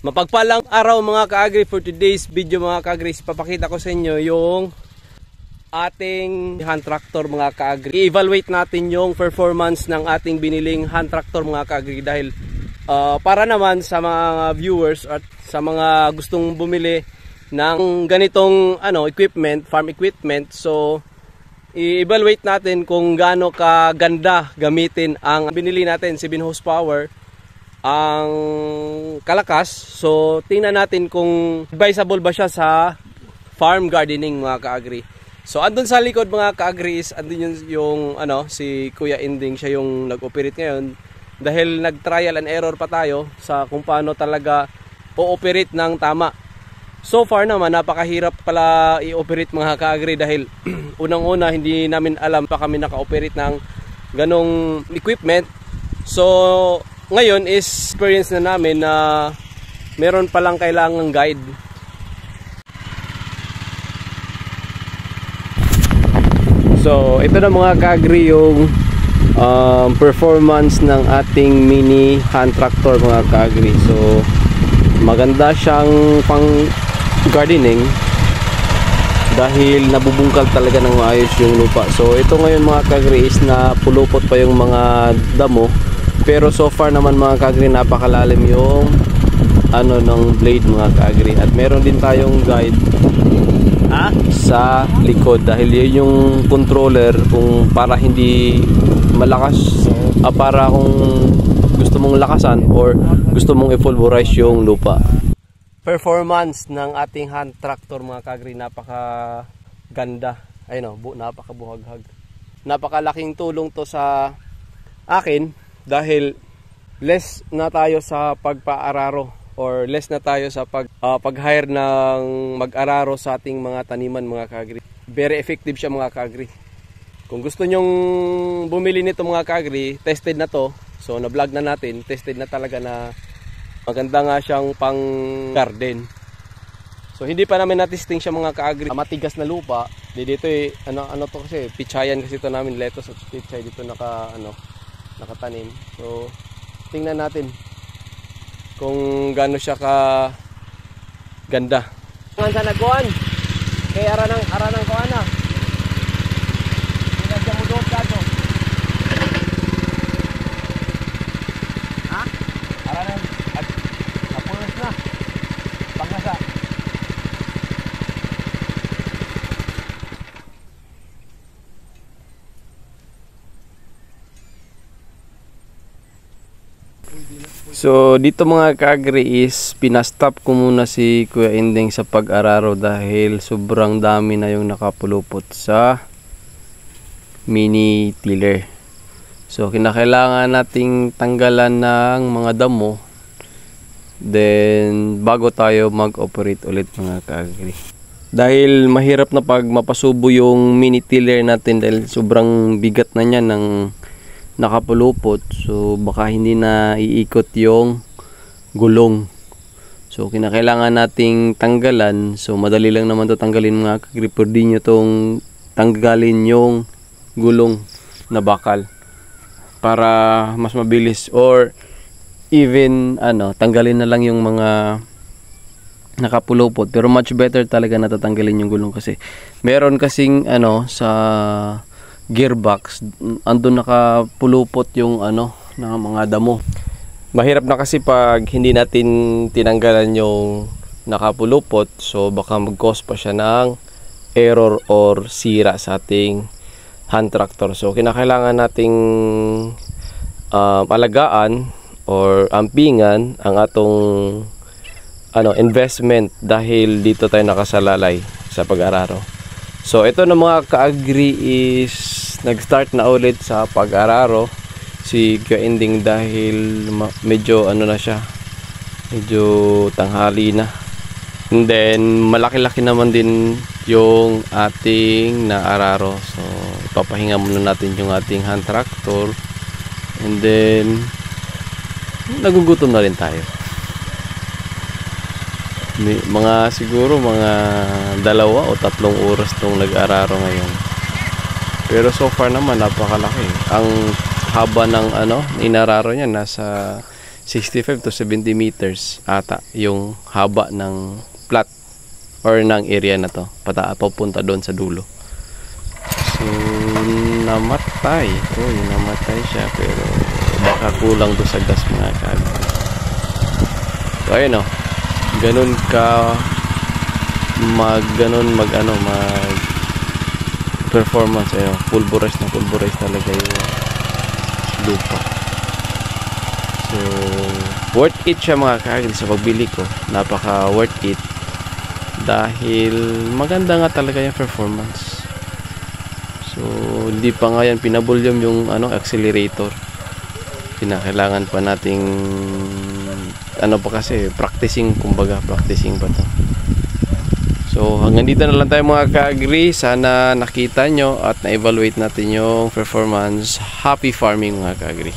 Mapagpalang araw mga ka-agri. For today's video mga ka-agri, papakita ko sa inyo yung ating hand tractor mga ka-agri. I-evaluate natin yung performance ng ating biniling hand tractor mga ka-agri dahil para naman sa mga viewers at sa mga gustong bumili ng ganitong equipment, farm equipment. So i-evaluate natin kung gaano kaganda gamitin ang binili natin 7 horsepower ang kalakas. So tingnan natin kung advisable ba siya sa farm gardening mga ka-agri. So andun sa likod mga ka-agri is andun yung si Kuya Inding, siya yung nag-operate ngayon dahil nag-trial and error pa tayo sa kung paano talaga o-operate ng tama. So far naman napakahirap pala i-operate mga ka-agri dahil unang-una hindi namin alam pa kami naka-operate ng ganong equipment. So ngayon is experience na namin na meron palang kailangang guide. So ito na mga ka-agri yung performance ng ating mini hand tractor mga ka-agri. So maganda siyang pang gardening dahil nabubungkal talaga ng maayos yung lupa. So ito ngayon mga ka-agri is na pulupot pa yung mga damo. Pero so far naman mga ka-agri napakalalim yung ng blade mga ka-agri. At meron din tayong guide sa likod dahil yun yung controller kung para hindi malakas, para kung gusto mong lakasan or gusto mong i-pulverize yung lupa. Performance ng ating hand tractor mga ka-agri napaka ganda. Ayun napakabuhaghag. Napakalaking tulong to sa akin dahil less na tayo sa pagpa-araro or less na tayo sa pag-hire ng mag-araro sa ating mga taniman mga ka-agri. Very effective siya mga ka-agri. Kung gusto nyong bumili nito mga ka-agri, tested na to. So na-vlog na natin, tested na talaga na maganda nga siyang pang garden. So hindi pa namin na-testing siya mga ka-agri. Matigas na lupa. Dito to kasi pitsayan kasi ito namin, lettuce at pitsay dito nakatanim. So tingnan natin kung gaano siya ka ganda. Ngan sa nagkuhan kay aranang kuhan na. Pinagya mo doon kato. Aranang apulos na. Pangasa. So dito mga ka-agri is pinastop ko muna si Kuya Inding sa pag-araro dahil sobrang dami na yung nakapulupot sa mini tiller. So kinakailangan nating tanggalan ng mga damo then bago tayo mag-operate ulit mga ka-agri. Dahil mahirap na pag mapasubo yung mini tiller natin dahil sobrang bigat na niya ng nakapulupot, so baka hindi na iikot yung gulong. So kinakailangan nating tanggalan. So madali lang naman to tanggalin mga ka-agri. Pwede nyo tong tanggalin yung gulong na bakal para mas mabilis, or even tanggalin na lang yung mga nakapulupot. Pero much better talaga na tatanggalin yung gulong kasi meron kasing sa gearbox andun nakapulupot yung na mga damo. Mahirap na kasi pag hindi natin tinanggalan yung nakapulupot, so baka mag-cause pa siya ng error or sira sa ating hand tractor. So kinakailangan nating alagaan or ampingan ang atong investment dahil dito tayo nakasalalay sa pag-araro. So ito na mga ka-agri is nag-start na ulit sa pag-araro si Kuya Inding dahil medyo na siya, medyo tanghali na. And then malaki-laki naman din yung ating naararo. So ipapahinga muna natin yung ating hand tractor and then nagugutom na rin tayo. Siguro mga 2 o 3 oras tong nag-araro ngayon. Pero so far naman napakalaki. Ang haba ng inararo niya nasa 65 to 70 meters ata yung haba ng plot or ng area na to papunta doon sa dulo. So namatay siya, pero baka kulang do sa gas mga ka-agri. So ayun o, ganun ka mag performance. Ayun, pulverize talaga yung lupa. So worth it siya mga ka-agri. Sa pagbili ko, napaka worth it dahil maganda nga talaga yung performance. So hindi pa nga yan pinabulyom yung accelerator. Kinakailangan pa nating kasi practicing pa to. So hanggang dito na lang tayo mga ka-agri. Sana nakita nyo at na-evaluate natin yung performance. Happy farming mga ka-agri.